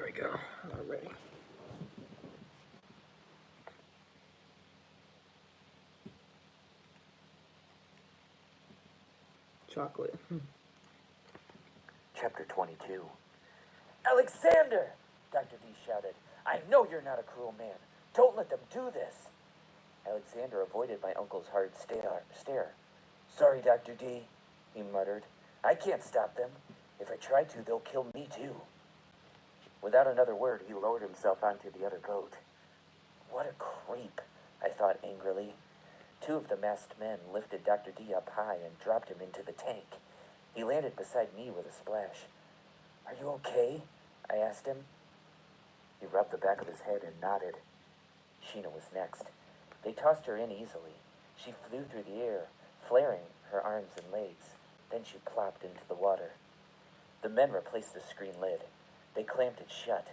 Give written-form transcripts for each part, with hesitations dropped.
we go. Already. Chocolate. Chapter 22. Alexander! Dr. D shouted. I know you're not a cruel man. Don't let them do this. Alexander avoided my uncle's hard stare. Sorry, Dr. D, he muttered. I can't stop them. If I try to, they'll kill me too. Without another word, he lowered himself onto the other boat. What a creep, I thought angrily. Two of the masked men lifted Dr. D up high and dropped him into the tank. He landed beside me with a splash. Are you okay? I asked him. He rubbed the back of his head and nodded. Sheena was next. They tossed her in easily. She flew through the air, flaring her arms and legs. Then she plopped into the water. The men replaced the screen lid. They clamped it shut.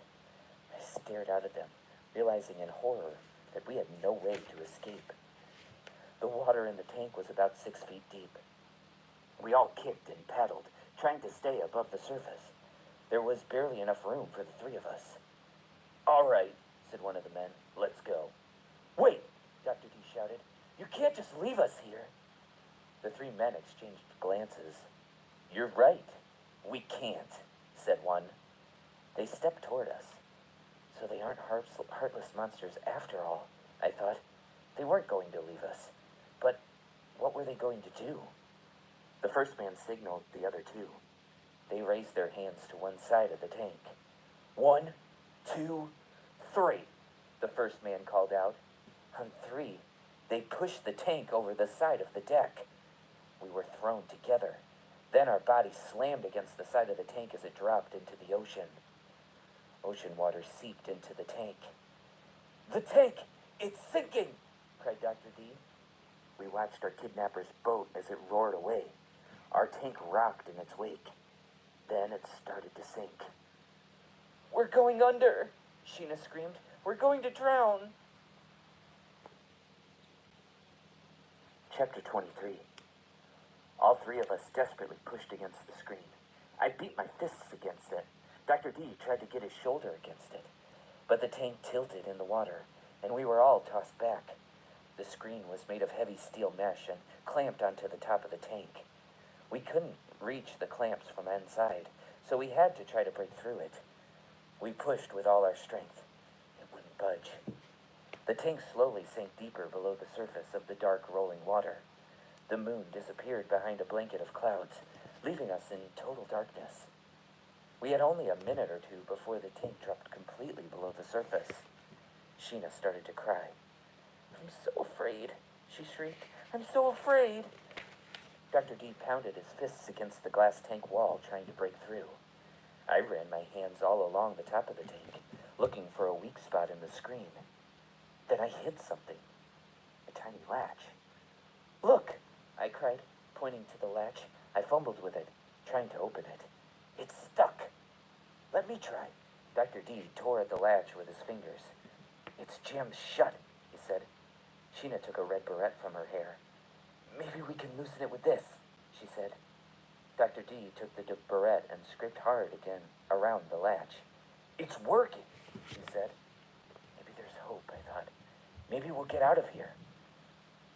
I stared out at them, realizing in horror that we had no way to escape. The water in the tank was about 6 feet deep. We all kicked and paddled, trying to stay above the surface. There was barely enough room for the three of us. All right, said one of the men. Let's go. Wait, Dr. D shouted. You can't just leave us here. The three men exchanged glances. You're right. We can't, said one. They stepped toward us. So they aren't heartless monsters after all, I thought. They weren't going to leave us. But what were they going to do? The first man signaled the other two. They raised their hands to one side of the tank. 1, 2, 3, the first man called out. On 3, they pushed the tank over the side of the deck. We were thrown together. Then our bodies slammed against the side of the tank as it dropped into the ocean. Ocean water seeped into the tank. The tank! It's sinking! Cried Dr. D. We watched our kidnapper's boat as it roared away. Our tank rocked in its wake. Then it started to sink. We're going under, Sheena screamed. We're going to drown. Chapter 23. All three of us desperately pushed against the screen. I beat my fists against it. Dr. D tried to get his shoulder against it. But the tank tilted in the water, and we were all tossed back. The screen was made of heavy steel mesh and clamped onto the top of the tank. We couldn't reach the clamps from inside, so we had to try to break through it. We pushed with all our strength. It wouldn't budge. The tank slowly sank deeper below the surface of the dark, rolling water. The moon disappeared behind a blanket of clouds, leaving us in total darkness. We had only a minute or two before the tank dropped completely below the surface. Sheena started to cry. I'm so afraid, she shrieked. I'm so afraid. Dr. D pounded his fists against the glass tank wall, trying to break through. I ran my hands all along the top of the tank, looking for a weak spot in the screen. Then I hit something. A tiny latch. Look, I cried, pointing to the latch. I fumbled with it, trying to open it. It's stuck. Let me try. Dr. D tore at the latch with his fingers. It's jammed shut, he said. Sheena took a red barrette from her hair. Maybe we can loosen it with this, she said. Dr. D took the barrette and scraped hard again around the latch. It's working, he said. Maybe there's hope, I thought. Maybe we'll get out of here.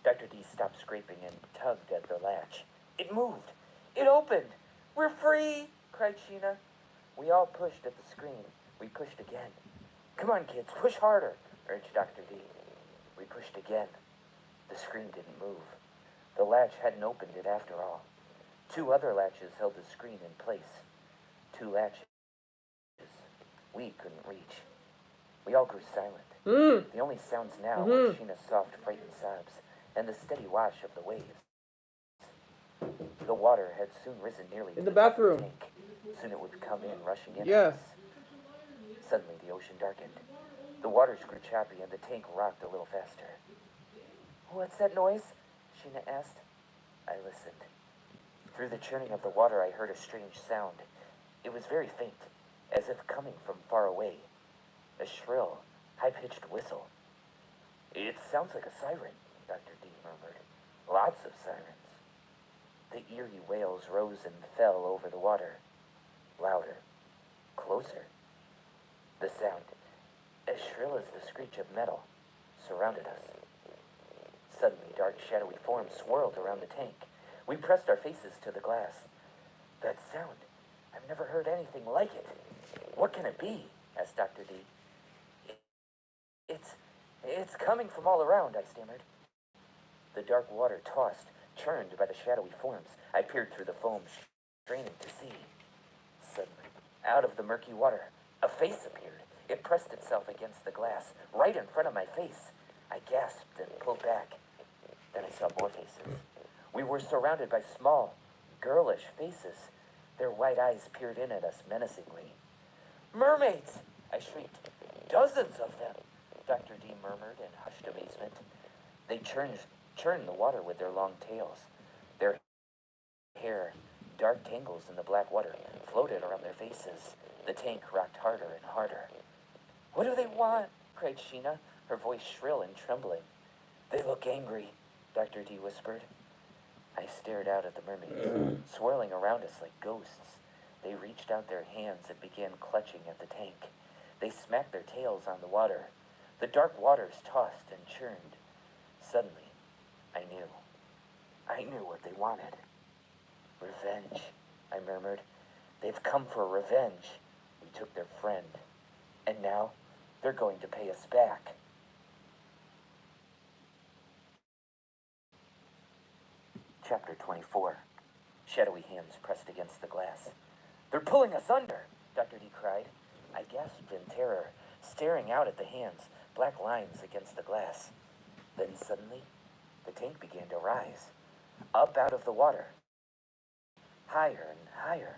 Dr. D stopped scraping and tugged at the latch. It moved. It opened. We're free, cried Sheena. We all pushed at the screen. We pushed again. Come on, kids, push harder, urged Dr. D. We pushed again. The screen didn't move. The latch hadn't opened it after all. 2 other latches held the screen in place. 2 latches we couldn't reach. We all grew silent. The only sounds now were Sheena's soft, frightened sobs and the steady wash of the waves. The water had soon risen nearly to the bathroom. The tank. Soon it would come in, rushing in. Yes. Suddenly the ocean darkened. The waters grew choppy and the tank rocked a little faster. What's that noise? Sheena asked. I listened. Through the churning of the water I heard a strange sound. It was very faint, as if coming from far away. A shrill, high-pitched whistle. It sounds like a siren, Dr. D murmured. Lots of sirens. The eerie wails rose and fell over the water. Louder. Closer. shrill as the screech of metal, surrounded us. Suddenly, dark, shadowy forms swirled around the tank. We pressed our faces to the glass. That sound, I've never heard anything like it. What can it be? Asked Dr. D. It's coming from all around, I stammered. The dark water tossed, churned by the shadowy forms. I peered through the foam, straining to see. Suddenly, out of the murky water, a face appeared. It pressed itself against the glass, right in front of my face. I gasped and pulled back. Then I saw more faces. We were surrounded by small, girlish faces. Their white eyes peered in at us menacingly. Mermaids! I shrieked. Dozens of them, Dr. D murmured in hushed amazement. They churned the water with their long tails. Their hair, dark tangles in the black water, floated around their faces. The tank rocked harder and harder. What do they want? Cried Sheena, her voice shrill and trembling. They look angry, Dr. D whispered. I stared out at the mermaids, swirling around us like ghosts. They reached out their hands and began clutching at the tank. They smacked their tails on the water. The dark waters tossed and churned. Suddenly, I knew. I knew what they wanted. Revenge, I murmured. They've come for revenge. We took their friend. And now, they're going to pay us back. Chapter 24. Shadowy hands pressed against the glass. They're pulling us under, Dr. D cried. I gasped in terror, staring out at the hands, black lines against the glass. Then suddenly, the tank began to rise. Up out of the water. Higher and higher.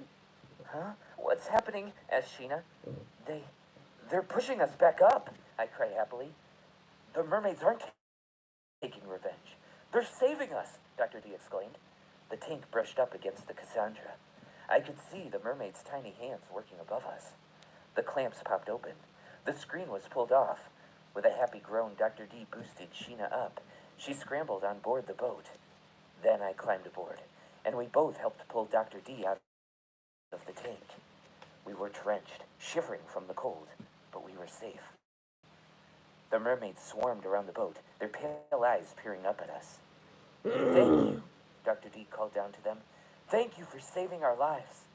Huh? What's happening? Asked Sheena. They're pushing us back up, I cried happily. The mermaids aren't taking revenge. They're saving us, Dr. D exclaimed. The tank brushed up against the Cassandra. I could see the mermaid's tiny hands working above us. The clamps popped open. The screen was pulled off. With a happy groan, Dr. D boosted Sheena up. She scrambled on board the boat. Then I climbed aboard, and we both helped pull Dr. D out of the tank. We were drenched, shivering from the cold, but we were safe. The mermaids swarmed around the boat, their pale eyes peering up at us. Thank you, Dr. D called down to them. Thank you for saving our lives.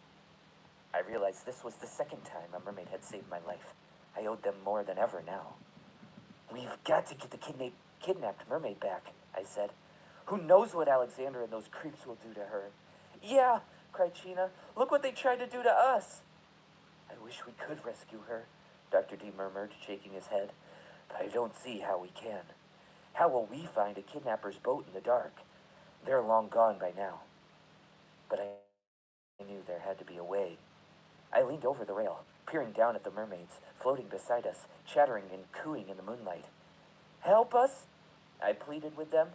I realized this was the second time a mermaid had saved my life. I owed them more than ever now. We've got to get the kidnapped mermaid back, I said. Who knows what Alexander and those creeps will do to her? Yeah, cried Sheena. Look what they tried to do to us. I wish we could rescue her, Dr. D murmured, shaking his head. But I don't see how we can. How will we find a kidnapper's boat in the dark? They're long gone by now. But I knew there had to be a way. I leaned over the rail, peering down at the mermaids, floating beside us, chattering and cooing in the moonlight. Help us, I pleaded with them.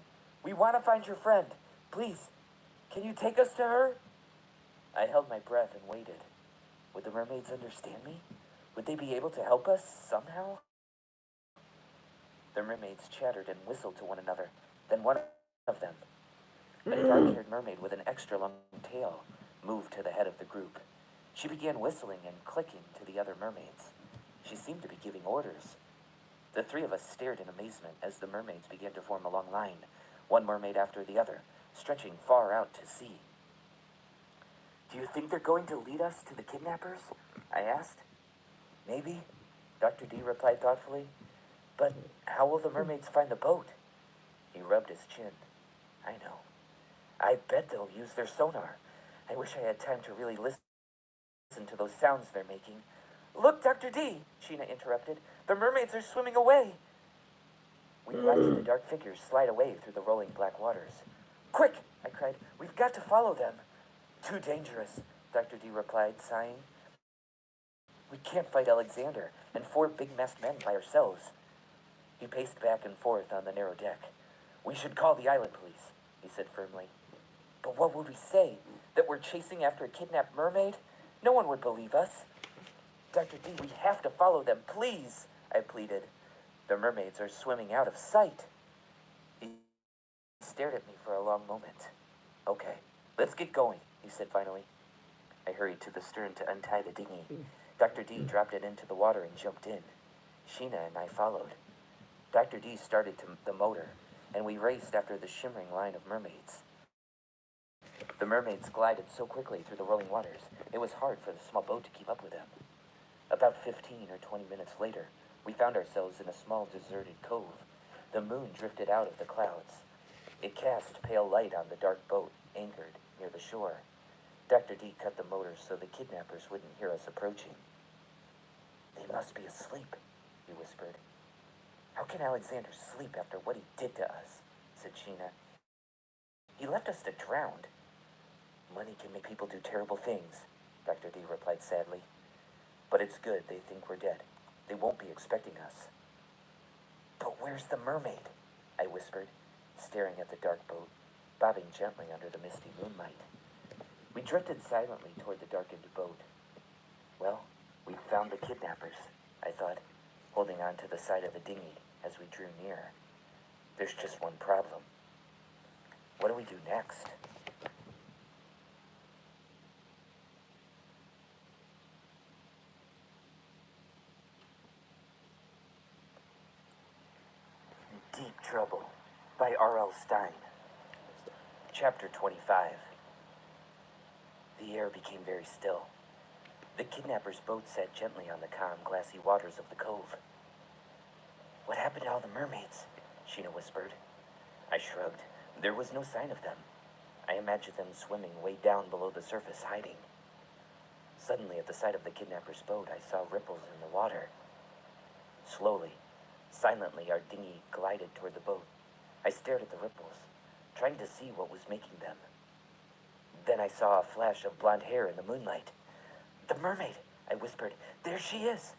We want to find your friend. Please, can you take us to her? I held my breath and waited. Would the mermaids understand me? Would they be able to help us somehow? The mermaids chattered and whistled to one another. Then one of them, a dark-haired mermaid with an extra long tail, moved to the head of the group. She began whistling and clicking to the other mermaids. She seemed to be giving orders. The three of us stared in amazement as the mermaids began to form a long line, one mermaid after the other, stretching far out to sea. Do you think they're going to lead us to the kidnappers? I asked. Maybe, Dr. D replied thoughtfully. But how will the mermaids find the boat? He rubbed his chin. I know. I bet they'll use their sonar. I wish I had time to really listen to those sounds they're making. Look, Dr. D, Sheena interrupted. The mermaids are swimming away. We watched the dark figures slide away through the rolling black waters. Quick, I cried. We've got to follow them. Too dangerous, Dr. D replied, sighing. We can't fight Alexander and 4 big masked men by ourselves. He paced back and forth on the narrow deck. We should call the island police, he said firmly. But what would we say? That we're chasing after a kidnapped mermaid? No one would believe us. Dr. D, we have to follow them, please, I pleaded. The mermaids are swimming out of sight. He stared at me for a long moment. Okay, let's get going, he said finally. I hurried to the stern to untie the dinghy. Dr. D dropped it into the water and jumped in. Sheena and I followed. Dr. D started the motor, and we raced after the shimmering line of mermaids. The mermaids glided so quickly through the rolling waters, it was hard for the small boat to keep up with them. About 15 or 20 minutes later, we found ourselves in a small deserted cove. The moon drifted out of the clouds. It cast pale light on the dark boat anchored near the shore. Dr. D cut the motor so the kidnappers wouldn't hear us approaching. "They must be asleep," he whispered. "How can Alexander sleep after what he did to us?" said Sheena. "He left us to drown." "Money can make people do terrible things," Dr. D replied sadly. "But it's good they think we're dead. They won't be expecting us." "But where's the mermaid?" I whispered, staring at the dark boat, bobbing gently under the misty moonlight. We drifted silently toward the darkened boat. "Well, we found the kidnappers," I thought, holding on to the side of the dinghy as we drew near. "There's just one problem. What do we do next?" Deep Trouble by R.L. Stein. Chapter 25. The air became very still. The kidnappers' boat sat gently on the calm, glassy waters of the cove. "What happened to all the mermaids?" Sheena whispered. I shrugged. There was no sign of them. I imagined them swimming way down below the surface, hiding. Suddenly, at the side of the kidnappers' boat, I saw ripples in the water. Slowly, silently, our dinghy glided toward the boat. I stared at the ripples, trying to see what was making them. Then I saw a flash of blonde hair in the moonlight. "The mermaid!" I whispered. "There she is!"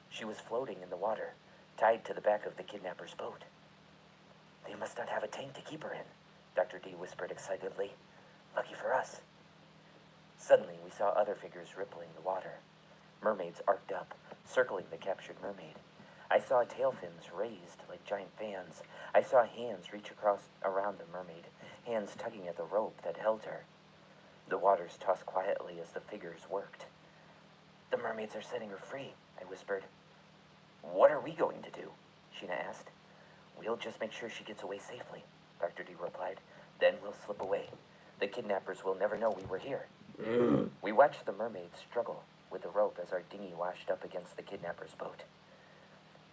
She was floating in the water, tied to the back of the kidnapper's boat. "They must not have a tank to keep her in," Dr. D whispered excitedly. "Lucky for us." Suddenly, we saw other figures rippling the water. Mermaids arced up, circling the captured mermaid. I saw tail fins raised like giant fans. I saw hands reach across around the mermaid, hands tugging at the rope that held her. The waters tossed quietly as the figures worked. "The mermaids are setting her free," I whispered. "What are we going to do?" Sheena asked. "We'll just make sure she gets away safely," Dr. D replied. "Then we'll slip away. The kidnappers will never know we were here." We watched the mermaids struggle with the rope as our dinghy washed up against the kidnappers' boat.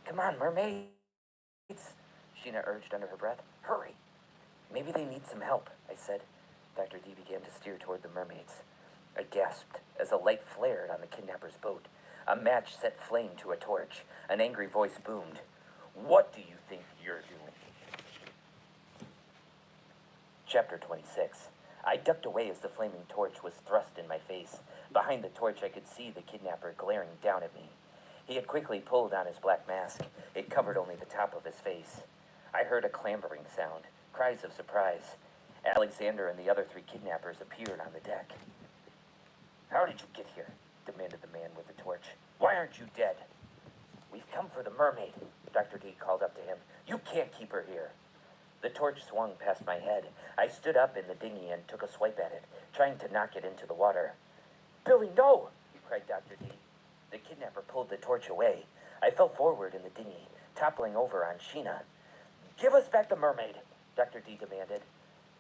"Come on, mermaids," Sheena urged under her breath. "Hurry." "Maybe they need some help," I said. Dr. D began to steer toward the mermaids. I gasped as a light flared on the kidnapper's boat. A match set flame to a torch. An angry voice boomed. "What do you think you're doing?" Chapter 26. I ducked away as the flaming torch was thrust in my face. Behind the torch, I could see the kidnapper glaring down at me. He had quickly pulled on his black mask. It covered only the top of his face. I heard a clambering sound, cries of surprise. Alexander and the other 3 kidnappers appeared on the deck. "How did you get here?" demanded the man with the torch. "Why aren't you dead?" "We've come for the mermaid," Dr. D called up to him. "You can't keep her here." The torch swung past my head. I stood up in the dinghy and took a swipe at it, trying to knock it into the water. "Billy, no!" cried Dr. D. The kidnapper pulled the torch away. I fell forward in the dinghy, toppling over on Sheena. "Give us back the mermaid," Dr. D demanded.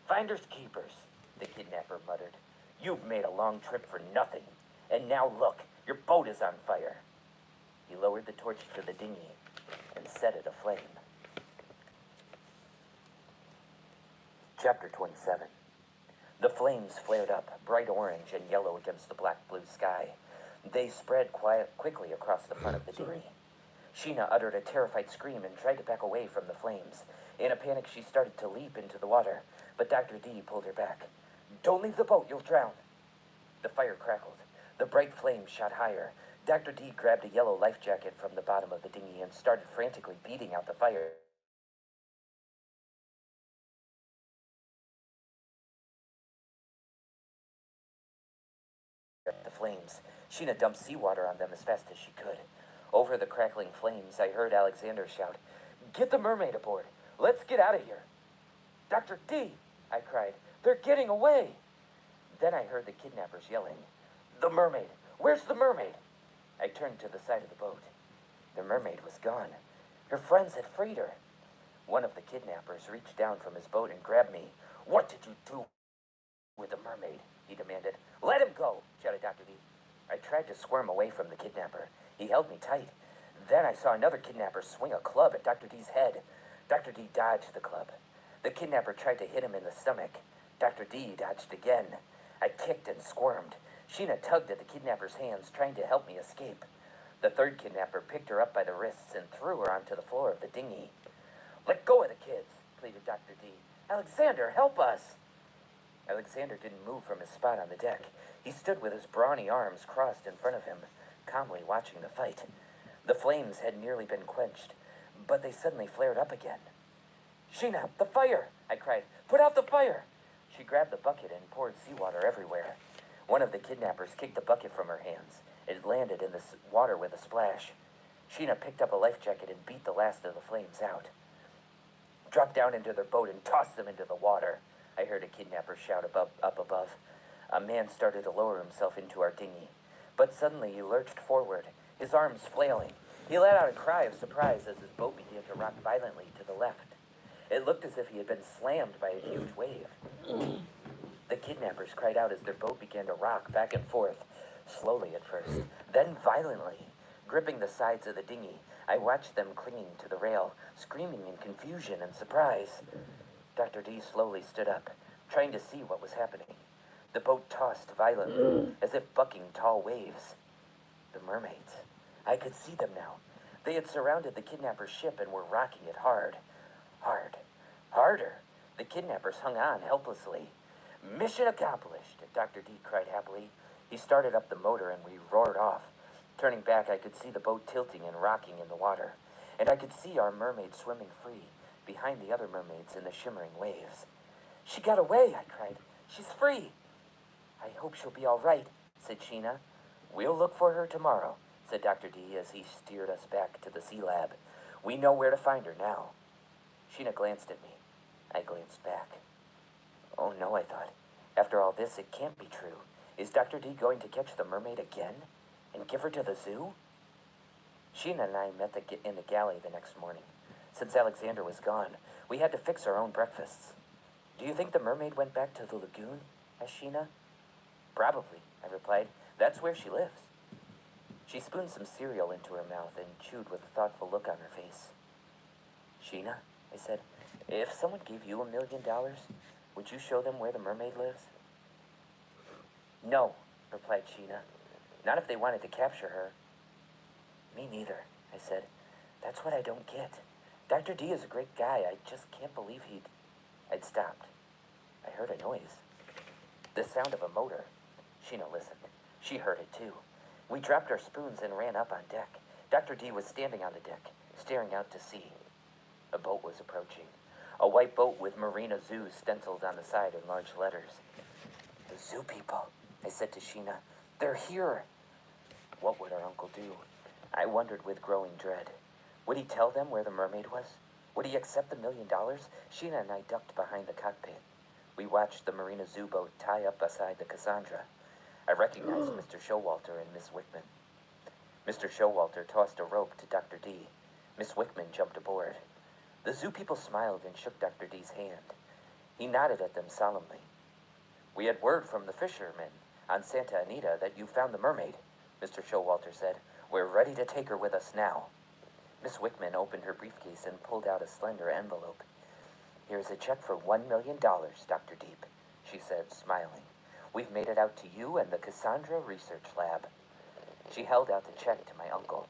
"Finders keepers," the kidnapper muttered. "You've made a long trip for nothing. And now look, your boat is on fire." He lowered the torch to the dinghy and set it aflame. Chapter 27. The flames flared up, bright orange and yellow against the black-blue sky. They spread quickly across the front of the dinghy. Sheena uttered a terrified scream and tried to back away from the flames. In a panic, she started to leap into the water, but Dr. D pulled her back. "Don't leave the boat, you'll drown." The fire crackled. The bright flames shot higher. Dr. D grabbed a yellow life jacket from the bottom of the dinghy and started frantically beating out the fire. The flames. Sheena dumped seawater on them as fast as she could. Over the crackling flames, I heard Alexander shout, "Get the mermaid aboard! Let's get out of here!" "Dr. D!" I cried. "They're getting away!" Then I heard the kidnappers yelling, "The mermaid! Where's the mermaid?" I turned to the side of the boat. The mermaid mermaid was gone. Her friends had freed her. One of the kidnappers reached down from his boat and grabbed me. "What did you do with the mermaid?" he demanded. "Let him go," shouted Dr. D. I tried to squirm away from the kidnapper. He held me tight. Then I saw another kidnapper swing a club at Dr. D's head. Dr. D dodged the club. The kidnapper tried to hit him in the stomach. Dr. D dodged again. I kicked and squirmed. Sheena tugged at the kidnapper's hands, trying to help me escape. The third kidnapper picked her up by the wrists and threw her onto the floor of the dinghy. "Let go of the kids," pleaded Dr. D. "Alexander, help us!" Alexander didn't move from his spot on the deck. He stood with his brawny arms crossed in front of him, calmly watching the fight. The flames had nearly been quenched, but they suddenly flared up again. "Sheena, the fire!" I cried. "Put out the fire!" She grabbed the bucket and poured seawater everywhere. One of the kidnappers kicked the bucket from her hands. It landed in the water with a splash. Sheena picked up a life jacket and beat the last of the flames out. "Drop down into their boat and toss them into the water," I heard a kidnapper shout up above. A man started to lower himself into our dinghy, but suddenly he lurched forward, his arms flailing. He let out a cry of surprise as his boat began to rock violently to the left. It looked as if he had been slammed by a huge wave. The kidnappers cried out as their boat began to rock back and forth, slowly at first, then violently. Gripping the sides of the dinghy, I watched them clinging to the rail, screaming in confusion and surprise. Dr. D slowly stood up, trying to see what was happening. The boat tossed violently, as if bucking tall waves. The mermaids. I could see them now. They had surrounded the kidnapper's ship and were rocking it hard. Hard. Harder. The kidnappers hung on helplessly. "Mission accomplished," Dr. D cried happily. He started up the motor and we roared off. Turning back, I could see the boat tilting and rocking in the water, and I could see our mermaid swimming free, behind the other mermaids in the shimmering waves. "She got away," I cried. "She's free." "I hope she'll be all right," said Sheena. "We'll look for her tomorrow," said Dr. D as he steered us back to the sea lab. "We know where to find her now." Sheena glanced at me. I glanced back. Oh no, I thought. After all this, it can't be true. Is Dr. D going to catch the mermaid again and give her to the zoo? Sheena and I met in the galley the next morning. Since Alexander was gone, we had to fix our own breakfasts. "Do you think the mermaid went back to the lagoon?" asked Sheena. "Probably," I replied. "That's where she lives." She spooned some cereal into her mouth and chewed with a thoughtful look on her face. "Sheena," I said, "if someone gave you $1 million, would you show them where the mermaid lives?" "No," replied Sheena. "Not if they wanted to capture her." "Me neither," I said. "That's what I don't get. Dr. D is a great guy. I just can't believe I'd stopped. I heard a noise. The sound of a motor. Sheena listened. She heard it too. We dropped our spoons and ran up on deck. Dr. D was standing on the deck, staring out to sea. A boat was approaching. A white boat with Marina Zoo stenciled on the side in large letters. "The zoo people," I said to Sheena. "They're here." What would our uncle do? I wondered with growing dread. Would he tell them where the mermaid was? Would he accept the $1 million? Sheena and I ducked behind the cockpit. We watched the Marina Zoo boat tie up beside the Cassandra. I recognized Mr. Showalter and Miss Wickman. Mr. Showalter tossed a rope to Dr. D. Miss Wickman jumped aboard. The zoo people smiled and shook Dr. D's hand. He nodded at them solemnly. "We had word from the fishermen on Santa Anita that you found the mermaid," Mr. Showalter said. "We're ready to take her with us now." Miss Wickman opened her briefcase and pulled out a slender envelope. "Here's a check for $1 million, Dr. Deep," she said, smiling. "We've made it out to you and the Cassandra Research Lab." She held out the check to my uncle.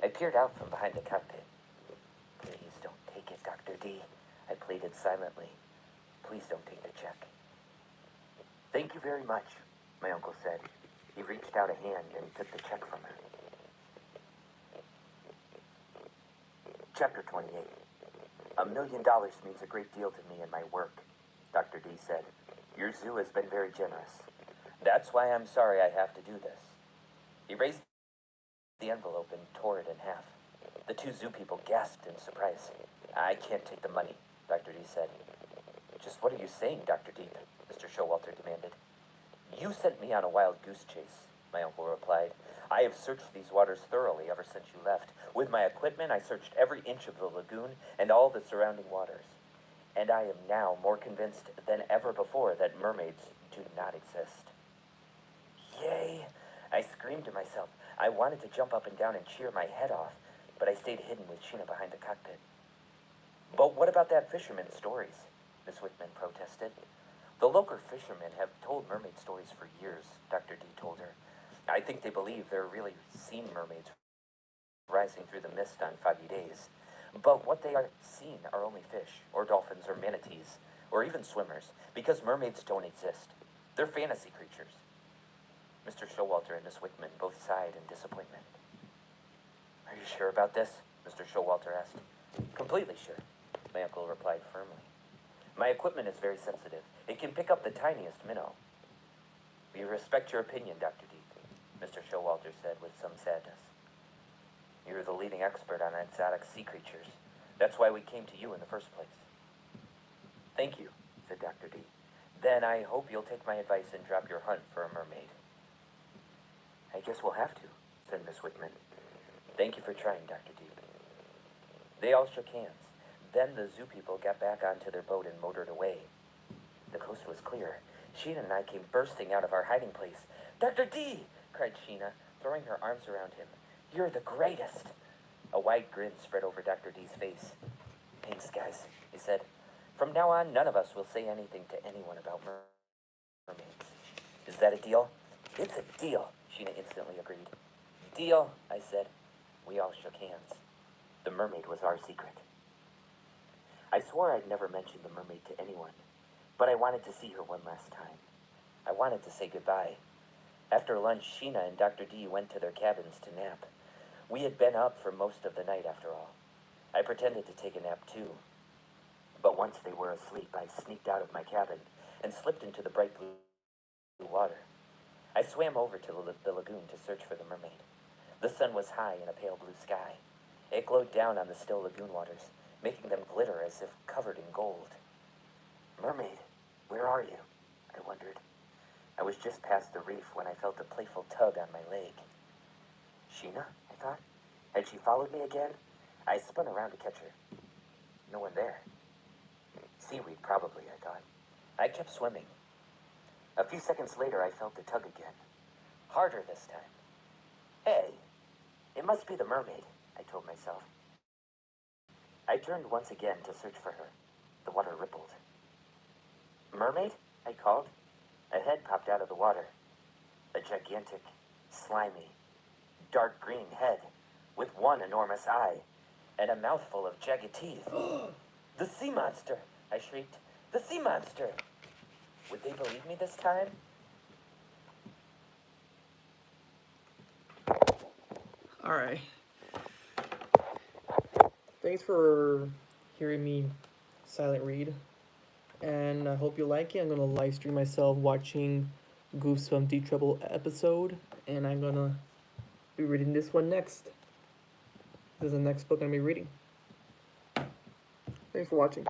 I peered out from behind the cockpit. "Please don't take it, Dr. D," I pleaded silently. "Please don't take the check." "Thank you very much," my uncle said. He reached out a hand and took the check from her. Chapter 28. $1 million means a great deal to me and my work," Dr. D said. "Your zoo has been very generous. That's why I'm sorry I have to do this." He raised the envelope and tore it in half. The two zoo people gasped in surprise. "I can't take the money," Dr. D said. "Just what are you saying, Dr. Deep?" Mr. Showalter demanded. "You sent me on a wild goose chase," my uncle replied. I have searched these waters thoroughly ever since you left. With my equipment, I searched every inch of the lagoon and all the surrounding waters. And I am now more convinced than ever before that mermaids do not exist. Yay! I screamed to myself. I wanted to jump up and down and cheer my head off, but I stayed hidden with Sheena behind the cockpit. But what about that fisherman's stories? Miss Wickman protested. The local fishermen have told mermaid stories for years, Dr. D told her. I think they believe they're really seen mermaids rising through the mist on foggy days. But what they are seen are only fish, or dolphins, or manatees, or even swimmers, because mermaids don't exist. They're fantasy creatures. Mr. Showalter and Miss Wickman both sighed in disappointment. Are you sure about this? Mr. Showalter asked. Completely sure, my uncle replied firmly. My equipment is very sensitive. It can pick up the tiniest minnow. We respect your opinion, Dr. D, Mr. Showalter said with some sadness. You're the leading expert on exotic sea creatures. That's why we came to you in the first place. Thank you, said Dr. D. Then I hope you'll take my advice and drop your hunt for a mermaid. I guess we'll have to, said Miss Wickman. Thank you for trying, Dr. D. They all shook hands. Then the zoo people got back onto their boat and motored away. The coast was clear. Sheena and I came bursting out of our hiding place. Dr. D! Cried Sheena, throwing her arms around him. You're the greatest! A wide grin spread over Dr. D's face. Thanks, guys, he said. From now on, none of us will say anything to anyone about mermaids. Is that a deal? It's a deal, Sheena instantly agreed. Deal, I said. We all shook hands. The mermaid was our secret. I swore I'd never mention the mermaid to anyone, but I wanted to see her one last time. I wanted to say goodbye. After lunch, Sheena and Dr. D went to their cabins to nap. We had been up for most of the night, after all. I pretended to take a nap, too. But once they were asleep, I sneaked out of my cabin and slipped into the bright blue water. I swam over to the lagoon to search for the mermaid. The sun was high in a pale blue sky. It glowed down on the still lagoon waters, making them glitter as if covered in gold. Mermaid, where are you? I wondered. I was just past the reef when I felt a playful tug on my leg. Sheena, I thought. Had she followed me again? I spun around to catch her. No one there. Seaweed, probably, I thought. I kept swimming. A few seconds later, I felt the tug again. Harder this time. Hey, it must be the mermaid, I told myself. I turned once again to search for her. The water rippled. Mermaid? I called. A head popped out of the water. A gigantic, slimy, dark green head with one enormous eye and a mouthful of jagged teeth. The sea monster, I shrieked. The sea monster! Would they believe me this time? Alright. Thanks for hearing me silent read. And I hope you like it. I'm gonna live stream myself watching Goosebumps D Trouble episode. And I'm gonna be reading this one next. This is the next book I'm gonna be reading. Thanks for watching.